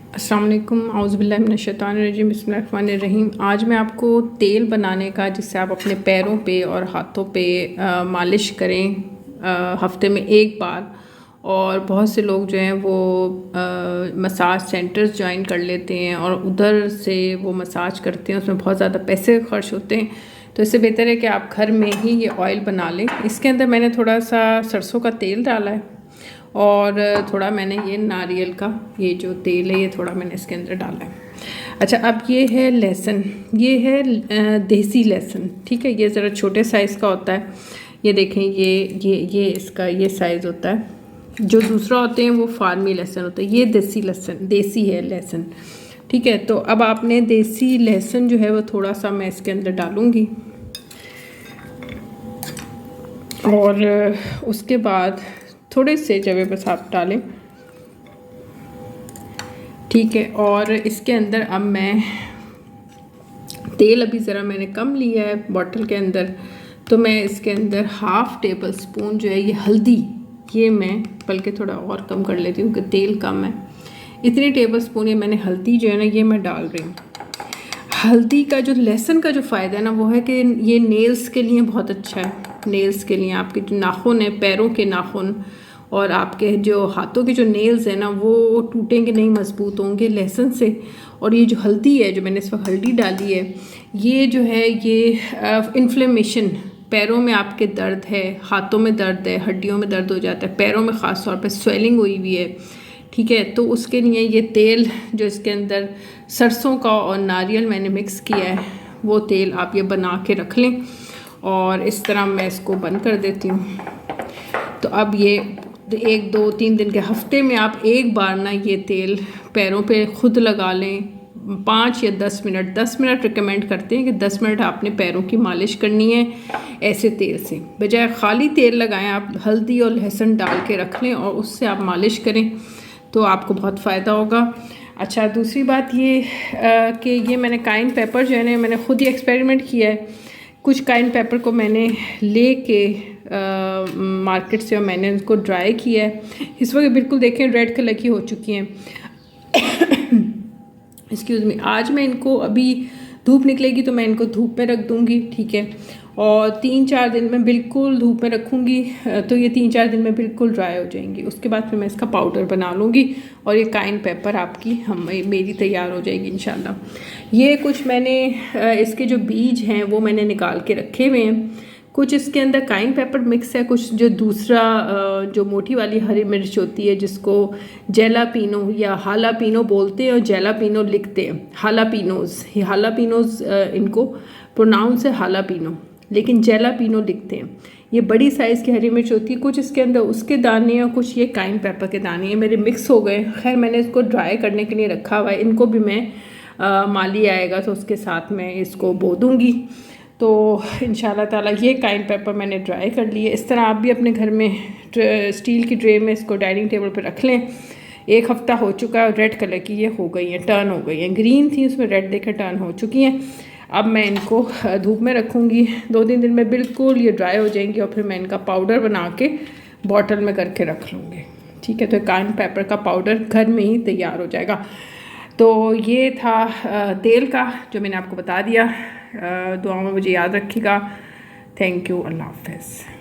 अस्सलाम वालेकुम औज़ुबिल्लाहि मिनश्शैतानिर्रजीम बिस्मिल्लाहिर्रहमानिर्रहीम। आज मैं आपको तेल बनाने का जिससे आप अपने पैरों पे और हाथों पे मालिश करें हफ्ते में एक बार। और बहुत से लोग जो हैं वो मसाज सेंटर्स ज्वाइन कर लेते हैं और उधर से वो मसाज करते हैं, उसमें बहुत ज़्यादा पैसे खर्च होते हैं। तो इससे बेहतर है कि आप घर में ही ये ऑयल बना लें। इसके अंदर मैंने थोड़ा सा सरसों का तेल डाला है और थोड़ा मैंने ये नारियल का ये जो तेल है ये थोड़ा मैंने इसके अंदर डाला है। अच्छा, अब ये है लहसुन, ये है देसी लहसुन, ठीक है। ये ज़रा छोटे साइज़ का होता है। ये देखें, ये इसका ये साइज़ होता है। जो दूसरा होते हैं वो फार्मी लहसुन होता है, ये देसी लहसुन, देसी है लहसुन, ठीक है। तो अब आपने देसी लहसुन जो है वो थोड़ा सा मैं इसके अंदर डालूँगी और उसके बाद थोड़े से जवे बस आप डालें, ठीक है। और इसके अंदर अब मैं तेल अभी ज़रा मैंने कम लिया है बॉटल के अंदर, तो मैं इसके अंदर हाफ़ टेबल स्पून जो है ये हल्दी, ये मैं बल्कि थोड़ा और कम कर लेती हूँ क्योंकि तेल कम है। इतनी टेबल स्पून ये मैंने हल्दी जो है ना ये मैं डाल रही हूँ। हल्दी का जो लहसुन का जो फ़ायदा है ना वो है कि ये नेल्स के लिए बहुत अच्छा है। नेल्स के लिए आपके जो नाखून है, पैरों के नाखून और आपके जो हाथों के जो नेल्स हैं ना वो टूटेंगे नहीं, मजबूत होंगे लहसुन से। और ये जो हल्दी है, जो मैंने इस वक्त हल्दी डाली है, ये जो है ये इन्फ्लेमेशन, पैरों में आपके दर्द है, हाथों में दर्द है, हड्डियों में दर्द हो जाता है, पैरों में ख़ास तौर पे स्वेलिंग हुई हुई है, ठीक है। तो उसके लिए ये तेल जो इसके अंदर सरसों का और नारियल मैंने मिक्स किया है वो तेल आप ये बना के रख लें। और इस तरह मैं इसको बंद कर देती हूँ। तो अब ये 1 2 3 दिन के हफ्ते में आप एक बार ना ये तेल पैरों पे खुद लगा लें, 5 या 10 मिनट, 10 मिनट रिकमेंड करते हैं कि 10 मिनट आपने पैरों की मालिश करनी है ऐसे तेल से। बजाय खाली तेल लगाएं, आप हल्दी और लहसुन डाल के रख लें और उससे आप मालिश करें तो आपको बहुत फ़ायदा होगा। अच्छा, दूसरी बात ये कि ये मैंने काइन पेपर जो है ना मैंने ख़ुद ही एक्सपेरिमेंट किया है। कुछ काइन पेपर को मैंने ले के मार्केट से और मैंने उनको ड्राई किया है। इस वक्त बिल्कुल देखें रेड कलर की हो चुकी हैं। Excuse me. आज मैं इनको अभी धूप निकलेगी तो मैं इनको धूप में रख दूँगी, ठीक है। और 3-4 दिन में बिल्कुल धूप में रखूँगी तो ये 3-4 दिन में बिल्कुल ड्राई हो जाएंगी। उसके बाद फिर मैं इसका पाउडर बना लूँगी और ये काइन पेपर आपकी मेरी तैयार हो जाएगी इंशाल्लाह। ये कुछ मैंने इसके जो बीज हैं वो मैंने निकाल के रखे हुए हैं। कुछ इसके अंदर काइन पेपर मिक्स है, कुछ जो दूसरा जो मोटी वाली हरी मिर्च होती है जिसको जैलापिनो या हालापिनो बोलते हैं और जैलापिनो लिखते हैं, हालापिनोज़ इनको प्रोनाउंस है हालापिनो, लेकिन जैलापिनो लिखते हैं। ये बड़ी साइज़ की हरी मिर्च होती है, कुछ इसके अंदर उसके दाने और कुछ ये काइन पेपर के दाने हैं, मेरे मिक्स हो गए। खैर मैंने इसको ड्राई करने के लिए रखा हुआ है, इनको भी मैं माली आएगा तो उसके साथ मैं इसको बो दूँगी। तो इंशाल्लाह ताला ये काइन पेपर मैंने ड्राई कर लिए। इस तरह आप भी अपने घर में स्टील की ट्रे में इसको डाइनिंग टेबल पर रख लें। 1 हफ़्ता हो चुका है, रेड कलर की ये हो गई हैं, टर्न हो गई हैं, ग्रीन थी उसमें रेड देकर टर्न हो चुकी हैं। अब मैं इनको धूप में रखूँगी, 2-3 दिन में बिल्कुल ये ड्राई हो जाएंगी और फिर मैं इनका पाउडर बना के बॉटल में करके रख लूँगी, ठीक है। तो काइन पेपर का पाउडर घर में ही तैयार हो जाएगा। तो ये था तेल का जो मैंने आपको बता दिया। दुआ में मुझे याद रखिएगा। Thank you. अल्लाह हाफ़िज़।